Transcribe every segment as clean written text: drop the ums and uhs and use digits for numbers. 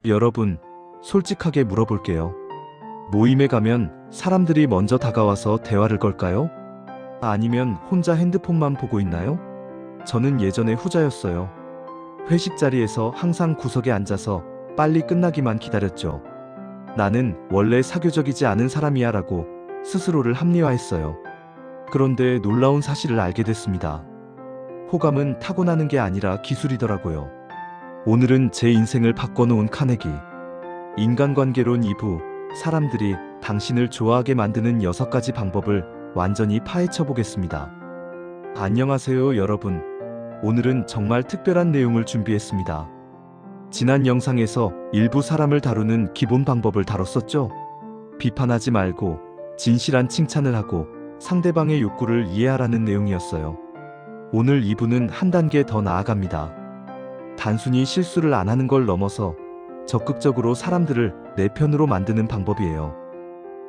여러분, 솔직하게 물어볼게요. 모임에 가면 사람들이 먼저 다가와서 대화를 걸까요? 아니면 혼자 핸드폰만 보고 있나요? 저는 예전에 후자였어요. 회식 자리에서 항상 구석에 앉아서 빨리 끝나기만 기다렸죠. 나는 원래 사교적이지 않은 사람이야 라고 스스로를 합리화했어요. 그런데 놀라운 사실을 알게 됐습니다. 호감은 타고나는 게 아니라 기술이더라고요. 오늘은 제 인생을 바꿔놓은 카네기. 인간관계론 2부, 사람들이 당신을 좋아하게 만드는 6가지 방법을 완전히 파헤쳐 보겠습니다. 안녕하세요 여러분. 오늘은 정말 특별한 내용을 준비했습니다. 지난 영상에서 일부 사람을 다루는 기본 방법을 다뤘었죠. 비판하지 말고 진실한 칭찬을 하고 상대방의 욕구를 이해하라는 내용이었어요. 오늘 2부는 한 단계 더 나아갑니다. 단순히 실수를 안 하는 걸 넘어서 적극적으로 사람들을 내 편으로 만드는 방법이에요.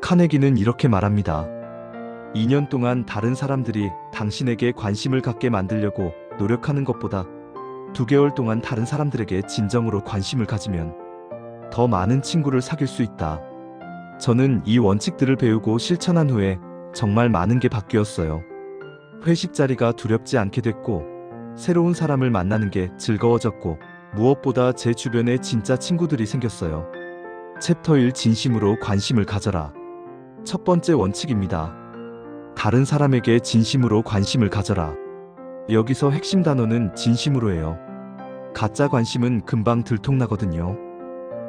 카네기는 이렇게 말합니다. 2년 동안 다른 사람들이 당신에게 관심을 갖게 만들려고 노력하는 것보다 2개월 동안 다른 사람들에게 진정으로 관심을 가지면 더 많은 친구를 사귈 수 있다. 저는 이 원칙들을 배우고 실천한 후에 정말 많은 게 바뀌었어요. 회식 자리가 두렵지 않게 됐고, 새로운 사람을 만나는 게 즐거워졌고, 무엇보다 제 주변에 진짜 친구들이 생겼어요. 챕터 1 진심으로 관심을 가져라. 첫 번째 원칙입니다. 다른 사람에게 진심으로 관심을 가져라. 여기서 핵심 단어는 진심으로예요. 가짜 관심은 금방 들통나거든요.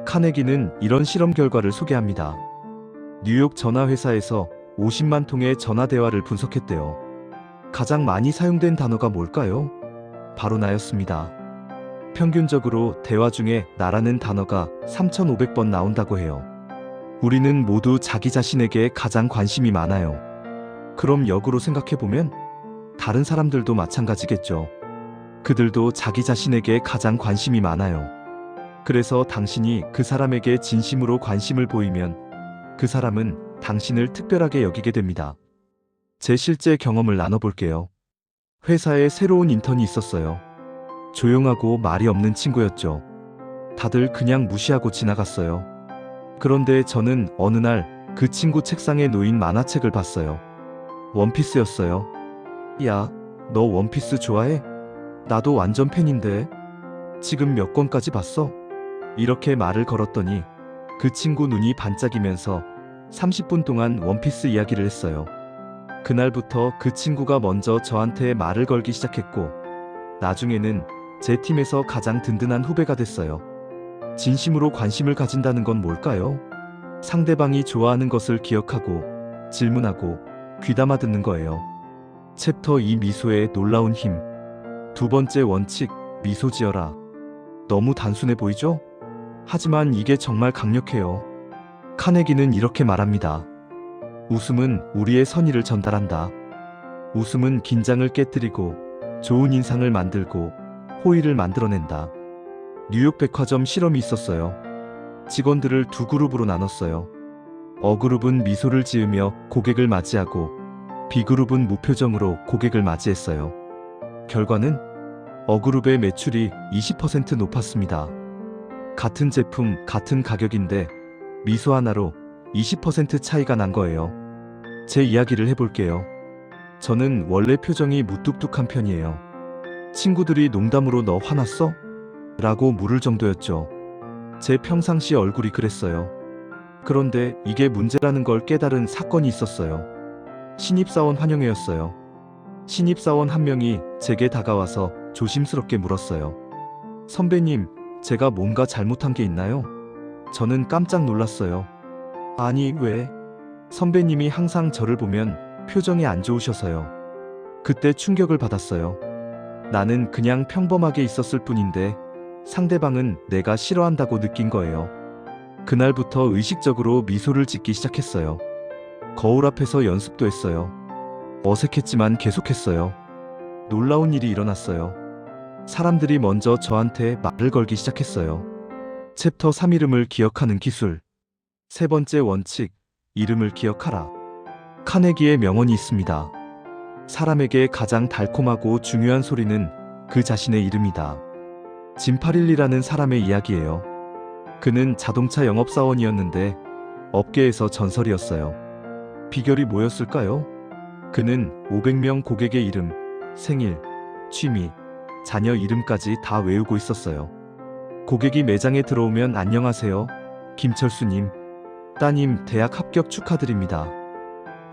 카네기는 이런 실험 결과를 소개합니다. 뉴욕 전화회사에서 50만 통의 전화 대화를 분석했대요. 가장 많이 사용된 단어가 뭘까요? 바로 나였습니다. 평균적으로 대화 중에 나라는 단어가 3,500번 나온다고 해요. 우리는 모두 자기 자신에게 가장 관심이 많아요. 그럼 역으로 생각해보면 다른 사람들도 마찬가지겠죠. 그들도 자기 자신에게 가장 관심이 많아요. 그래서 당신이 그 사람에게 진심으로 관심을 보이면 그 사람은 당신을 특별하게 여기게 됩니다. 제 실제 경험을 나눠볼게요. 회사에 새로운 인턴이 있었어요. 조용하고 말이 없는 친구였죠. 다들 그냥 무시하고 지나갔어요. 그런데 저는 어느 날 그 친구 책상에 놓인 만화책을 봤어요. 원피스였어요. 야, 너 원피스 좋아해? 나도 완전 팬인데. 지금 몇 권까지 봤어? 이렇게 말을 걸었더니 그 친구 눈이 반짝이면서 30분 동안 원피스 이야기를 했어요. 그날부터 그 친구가 먼저 저한테 말을 걸기 시작했고, 나중에는 제 팀에서 가장 든든한 후배가 됐어요. 진심으로 관심을 가진다는 건 뭘까요? 상대방이 좋아하는 것을 기억하고 질문하고 귀담아 듣는 거예요. 챕터 2 미소의 놀라운 힘. 두 번째 원칙, 미소 지어라. 너무 단순해 보이죠? 하지만 이게 정말 강력해요. 카네기는 이렇게 말합니다. 웃음은 우리의 선의를 전달한다. 웃음은 긴장을 깨뜨리고 좋은 인상을 만들고 호의를 만들어낸다. 뉴욕 백화점 실험이 있었어요. 직원들을 두 그룹으로 나눴어요. A그룹은 미소를 지으며 고객을 맞이하고 B그룹은 무표정으로 고객을 맞이했어요. 결과는 A그룹의 매출이 20% 높았습니다. 같은 제품, 같은 가격인데 미소 하나로 20% 차이가 난 거예요. 제 이야기를 해볼게요. 저는 원래 표정이 무뚝뚝한 편이에요. 친구들이 농담으로 너 화났어? 라고 물을 정도였죠. 제 평상시 얼굴이 그랬어요. 그런데 이게 문제라는 걸 깨달은 사건이 있었어요. 신입사원 환영회였어요. 신입사원 한 명이 제게 다가와서 조심스럽게 물었어요. 선배님, 제가 뭔가 잘못한 게 있나요? 저는 깜짝 놀랐어요. 아니, 왜? 선배님이 항상 저를 보면 표정이 안 좋으셔서요. 그때 충격을 받았어요. 나는 그냥 평범하게 있었을 뿐인데 상대방은 내가 싫어한다고 느낀 거예요. 그날부터 의식적으로 미소를 짓기 시작했어요. 거울 앞에서 연습도 했어요. 어색했지만 계속했어요. 놀라운 일이 일어났어요. 사람들이 먼저 저한테 말을 걸기 시작했어요. 챕터 3 이름을 기억하는 기술. 세 번째 원칙, 이름을 기억하라. 카네기의 명언이 있습니다. 사람에게 가장 달콤하고 중요한 소리는 그 자신의 이름이다. 짐 파릴리라는 사람의 이야기예요. 그는 자동차 영업사원이었는데 업계에서 전설이었어요. 비결이 뭐였을까요? 그는 500명 고객의 이름, 생일, 취미, 자녀 이름까지 다 외우고 있었어요. 고객이 매장에 들어오면 안녕하세요. 김철수님, 따님 대학 합격 축하드립니다.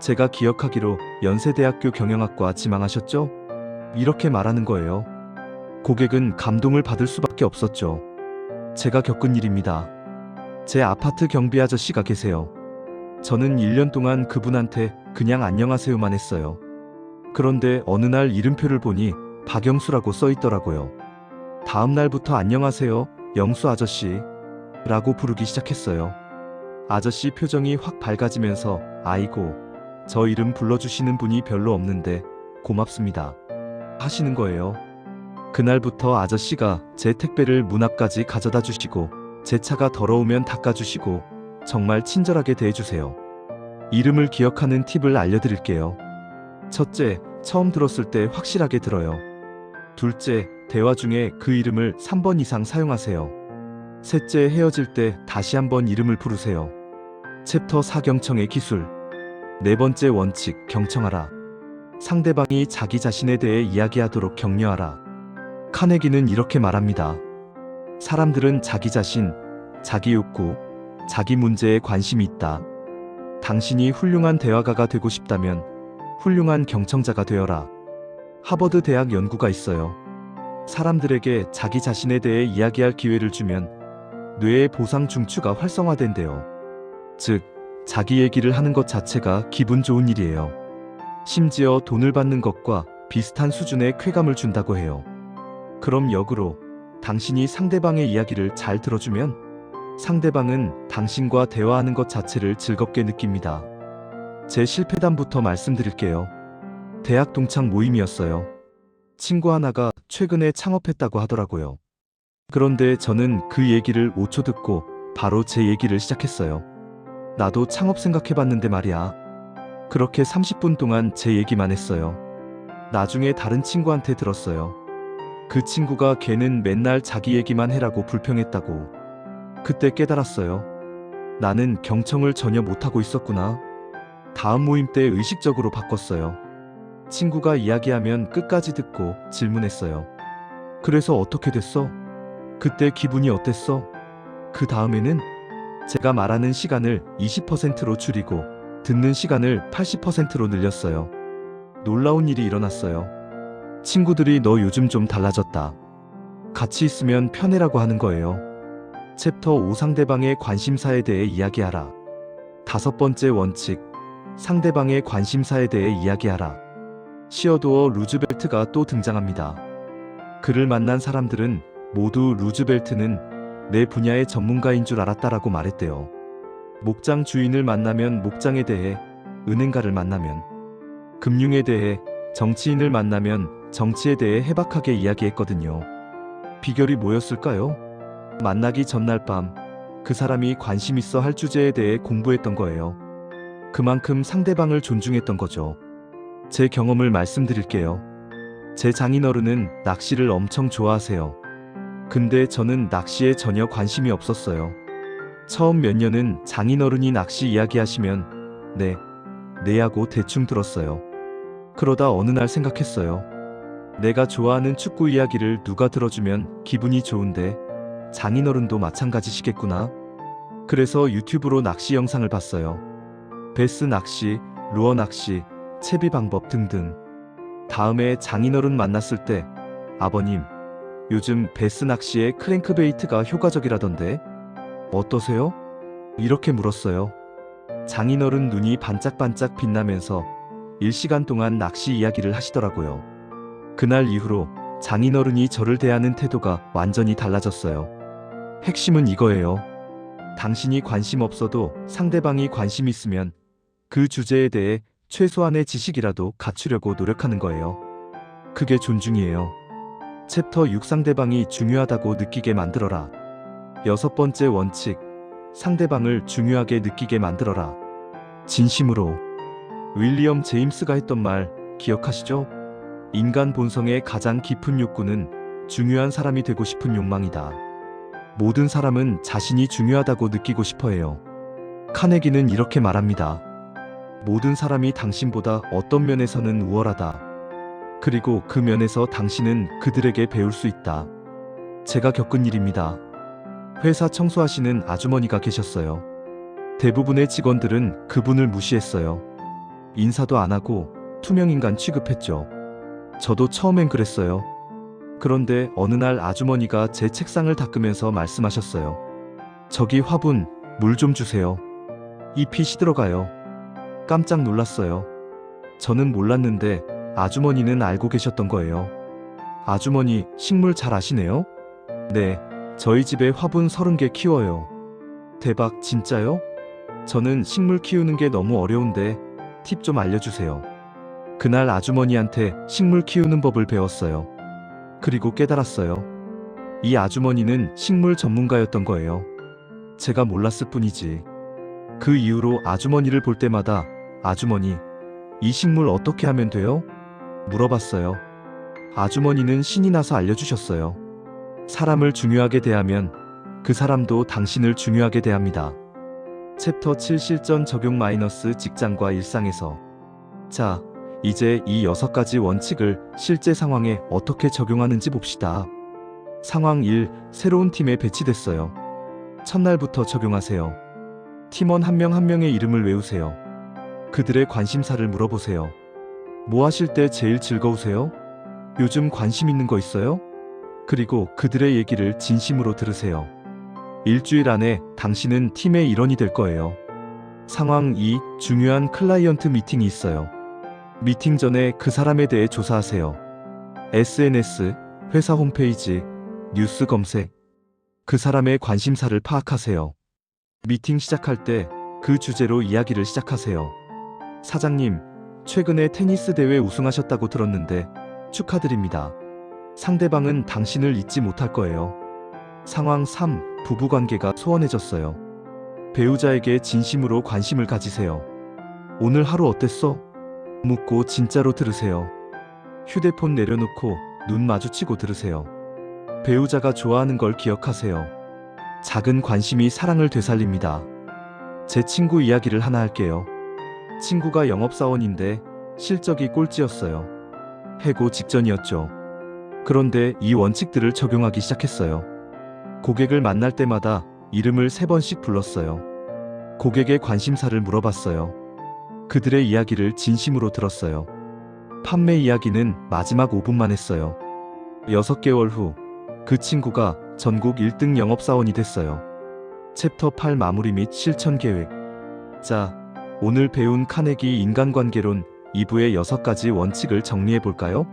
제가 기억하기로 연세대학교 경영학과 지망하셨죠? 이렇게 말하는 거예요. 고객은 감동을 받을 수밖에 없었죠. 제가 겪은 일입니다. 제 아파트 경비 아저씨가 계세요. 저는 1년 동안 그분한테 그냥 안녕하세요만 했어요. 그런데 어느 날 이름표를 보니 박영수라고 써 있더라고요. 다음 날부터 안녕하세요, 영수 아저씨 라고 부르기 시작했어요. 아저씨 표정이 확 밝아지면서 아이고, 저 이름 불러주시는 분이 별로 없는데 고맙습니다 하시는 거예요. 그날부터 아저씨가 제 택배를 문 앞까지 가져다 주시고 제 차가 더러우면 닦아주시고 정말 친절하게 대해주세요. 이름을 기억하는 팁을 알려드릴게요. 첫째, 처음 들었을 때 확실하게 들어요. 둘째, 대화 중에 그 이름을 3번 이상 사용하세요. 셋째, 헤어질 때 다시 한번 이름을 부르세요. 챕터 4 경청의 기술. 네 번째 원칙, 경청하라. 상대방이 자기 자신에 대해 이야기하도록 격려하라. 카네기는 이렇게 말합니다. 사람들은 자기 자신, 자기 욕구, 자기 문제에 관심이 있다. 당신이 훌륭한 대화가가 되고 싶다면 훌륭한 경청자가 되어라. 하버드 대학 연구가 있어요. 사람들에게 자기 자신에 대해 이야기할 기회를 주면 뇌의 보상 중추가 활성화된대요. 즉, 자기 얘기를 하는 것 자체가 기분 좋은 일이에요. 심지어 돈을 받는 것과 비슷한 수준의 쾌감을 준다고 해요. 그럼 역으로 당신이 상대방의 이야기를 잘 들어주면 상대방은 당신과 대화하는 것 자체를 즐겁게 느낍니다. 제 실패담부터 말씀드릴게요. 대학 동창 모임이었어요. 친구 하나가 최근에 창업했다고 하더라고요. 그런데 저는 그 얘기를 5초 듣고 바로 제 얘기를 시작했어요. 나도 창업 생각해봤는데 말이야. 그렇게 30분 동안 제 얘기만 했어요. 나중에 다른 친구한테 들었어요. 그 친구가 걔는 맨날 자기 얘기만 해라고 불평했다고. 그때 깨달았어요. 나는 경청을 전혀 못하고 있었구나. 다음 모임 때 의식적으로 바꿨어요. 친구가 이야기하면 끝까지 듣고 질문했어요. 그래서 어떻게 됐어? 그때 기분이 어땠어? 그 다음에는 제가 말하는 시간을 20%로 줄이고 듣는 시간을 80%로 늘렸어요. 놀라운 일이 일어났어요. 친구들이 너 요즘 좀 달라졌다. 같이 있으면 편해라고 하는 거예요. 챕터 5 상대방의 관심사에 대해 이야기하라. 다섯 번째 원칙, 상대방의 관심사에 대해 이야기하라. 시어도어 루즈벨트가 또 등장합니다. 그를 만난 사람들은 모두 루즈벨트는 내 분야의 전문가인 줄 알았다라고 말했대요. 목장 주인을 만나면 목장에 대해, 은행가를 만나면 금융에 대해, 정치인을 만나면 정치에 대해 해박하게 이야기했거든요. 비결이 뭐였을까요? 만나기 전날 밤 그 사람이 관심 있어 할 주제에 대해 공부했던 거예요. 그만큼 상대방을 존중했던 거죠. 제 경험을 말씀드릴게요. 제 장인어른은 낚시를 엄청 좋아하세요. 근데 저는 낚시에 전혀 관심이 없었어요. 처음 몇 년은 장인어른이 낚시 이야기하시면 네 하고 대충 들었어요. 그러다 어느 날 생각했어요. 내가 좋아하는 축구 이야기를 누가 들어주면 기분이 좋은데 장인어른도 마찬가지시겠구나. 그래서 유튜브로 낚시 영상을 봤어요. 베스 낚시, 루어 낚시, 채비 방법 등등. 다음에 장인어른 만났을 때 아버님, 요즘 베스 낚시에 크랭크베이트가 효과적이라던데 어떠세요? 이렇게 물었어요. 장인어른 눈이 반짝반짝 빛나면서 1시간 동안 낚시 이야기를 하시더라고요. 그날 이후로 장인어른이 저를 대하는 태도가 완전히 달라졌어요. 핵심은 이거예요. 당신이 관심 없어도 상대방이 관심 있으면 그 주제에 대해 최소한의 지식이라도 갖추려고 노력하는 거예요. 그게 존중이에요. 챕터 6 상대방이 중요하다고 느끼게 만들어라. 여섯 번째 원칙, 상대방을 중요하게 느끼게 만들어라. 진심으로. 윌리엄 제임스가 했던 말 기억하시죠? 인간 본성의 가장 깊은 욕구는 중요한 사람이 되고 싶은 욕망이다. 모든 사람은 자신이 중요하다고 느끼고 싶어 해요. 카네기는 이렇게 말합니다. 모든 사람이 당신보다 어떤 면에서는 우월하다. 그리고 그 면에서 당신은 그들에게 배울 수 있다. 제가 겪은 일입니다. 회사 청소하시는 아주머니가 계셨어요. 대부분의 직원들은 그분을 무시했어요. 인사도 안 하고 투명인간 취급했죠. 저도 처음엔 그랬어요. 그런데 어느 날 아주머니가 제 책상을 닦으면서 말씀하셨어요. 저기 화분, 물 좀 주세요. 잎이 시들어가요. 깜짝 놀랐어요. 저는 몰랐는데 아주머니는 알고 계셨던 거예요. 아주머니, 식물 잘 아시네요? 네, 저희 집에 화분 30개 키워요. 대박, 진짜요? 저는 식물 키우는 게 너무 어려운데 팁 좀 알려주세요. 그날 아주머니한테 식물 키우는 법을 배웠어요. 그리고 깨달았어요. 이 아주머니는 식물 전문가였던 거예요. 제가 몰랐을 뿐이지. 그 이후로 아주머니를 볼 때마다 아주머니, 이 식물 어떻게 하면 돼요? 물어봤어요. 아주머니는 신이 나서 알려주셨어요. 사람을 중요하게 대하면 그 사람도 당신을 중요하게 대합니다. 챕터 7 실전 적용 마이너스 직장과 일상에서. 자, 이제 이 6가지 원칙을 실제 상황에 어떻게 적용하는지 봅시다. 상황 1. 새로운 팀에 배치됐어요. 첫날부터 적용하세요. 팀원 한 명 한 명의 이름을 외우세요. 그들의 관심사를 물어보세요. 뭐 하실 때 제일 즐거우세요? 요즘 관심 있는 거 있어요? 그리고 그들의 얘기를 진심으로 들으세요. 일주일 안에 당신은 팀의 일원이 될 거예요. 상황 2. 중요한 클라이언트 미팅이 있어요. 미팅 전에 그 사람에 대해 조사하세요. SNS, 회사 홈페이지, 뉴스 검색. 그 사람의 관심사를 파악하세요. 미팅 시작할 때 그 주제로 이야기를 시작하세요. 사장님, 최근에 테니스 대회 우승하셨다고 들었는데 축하드립니다. 상대방은 당신을 잊지 못할 거예요. 상황 3. 부부관계가 소원해졌어요. 배우자에게 진심으로 관심을 가지세요. 오늘 하루 어땠어? 묻고 진짜로 들으세요. 휴대폰 내려놓고 눈 마주치고 들으세요. 배우자가 좋아하는 걸 기억하세요. 작은 관심이 사랑을 되살립니다. 제 친구 이야기를 하나 할게요. 친구가 영업사원인데 실적이 꼴찌였어요. 해고 직전이었죠. 그런데 이 원칙들을 적용하기 시작했어요. 고객을 만날 때마다 이름을 3번씩 불렀어요. 고객의 관심사를 물어봤어요. 그들의 이야기를 진심으로 들었어요. 판매 이야기는 마지막 5분만 했어요. 6개월 후 그 친구가 전국 1등 영업사원이 됐어요. 챕터 8 마무리 및 실천 계획. 자, 오늘 배운 카네기 인간관계론 2부의 6가지 원칙을 정리해 볼까요?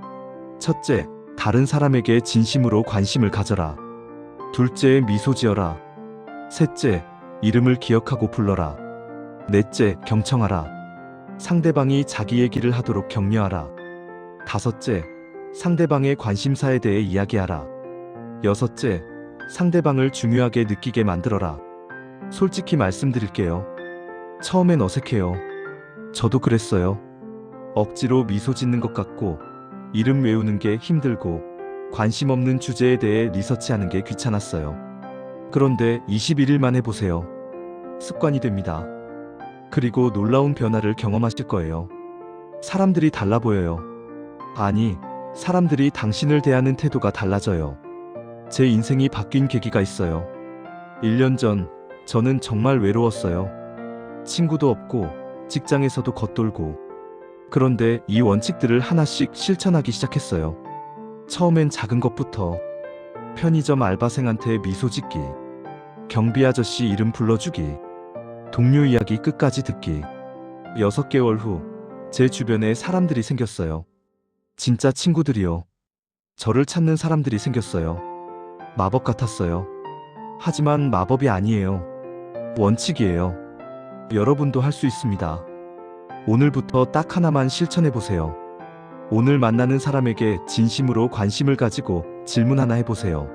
첫째, 다른 사람에게 진심으로 관심을 가져라. 둘째, 미소 지어라. 셋째, 이름을 기억하고 불러라. 넷째, 경청하라. 상대방이 자기 얘기를 하도록 격려하라. 다섯째, 상대방의 관심사에 대해 이야기하라. 여섯째, 상대방을 중요하게 느끼게 만들어라. 솔직히 말씀드릴게요. 처음엔 어색해요. 저도 그랬어요. 억지로 미소 짓는 것 같고, 이름 외우는 게 힘들고, 관심 없는 주제에 대해 리서치하는 게 귀찮았어요. 그런데 21일만 해보세요. 습관이 됩니다. 그리고 놀라운 변화를 경험하실 거예요. 사람들이 달라 보여요. 아니, 사람들이 당신을 대하는 태도가 달라져요. 제 인생이 바뀐 계기가 있어요. 1년 전, 저는 정말 외로웠어요. 친구도 없고, 직장에서도 겉돌고. 그런데 이 원칙들을 하나씩 실천하기 시작했어요. 처음엔 작은 것부터. 편의점 알바생한테 미소 짓기. 경비 아저씨 이름 불러주기. 동료 이야기 끝까지 듣기. 6개월 후, 제 주변에 사람들이 생겼어요. 진짜 친구들이요. 저를 찾는 사람들이 생겼어요. 마법 같았어요. 하지만 마법이 아니에요. 원칙이에요. 여러분도 할 수 있습니다. 오늘부터 딱 하나만 실천해보세요. 오늘 만나는 사람에게 진심으로 관심을 가지고 질문 하나 해보세요.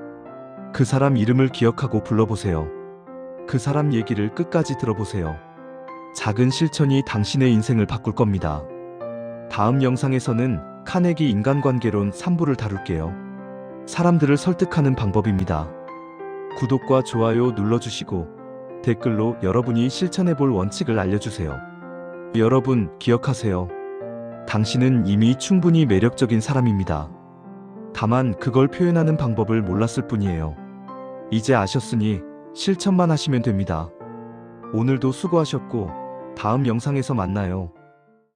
그 사람 이름을 기억하고 불러보세요. 그 사람 얘기를 끝까지 들어보세요. 작은 실천이 당신의 인생을 바꿀 겁니다. 다음 영상에서는 카네기 인간관계론 3부를 다룰게요. 사람들을 설득하는 방법입니다. 구독과 좋아요 눌러주시고 댓글로 여러분이 실천해볼 원칙을 알려주세요. 여러분 기억하세요. 당신은 이미 충분히 매력적인 사람입니다. 다만 그걸 표현하는 방법을 몰랐을 뿐이에요. 이제 아셨으니 실천만 하시면 됩니다. 오늘도 수고하셨고 다음 영상에서 만나요.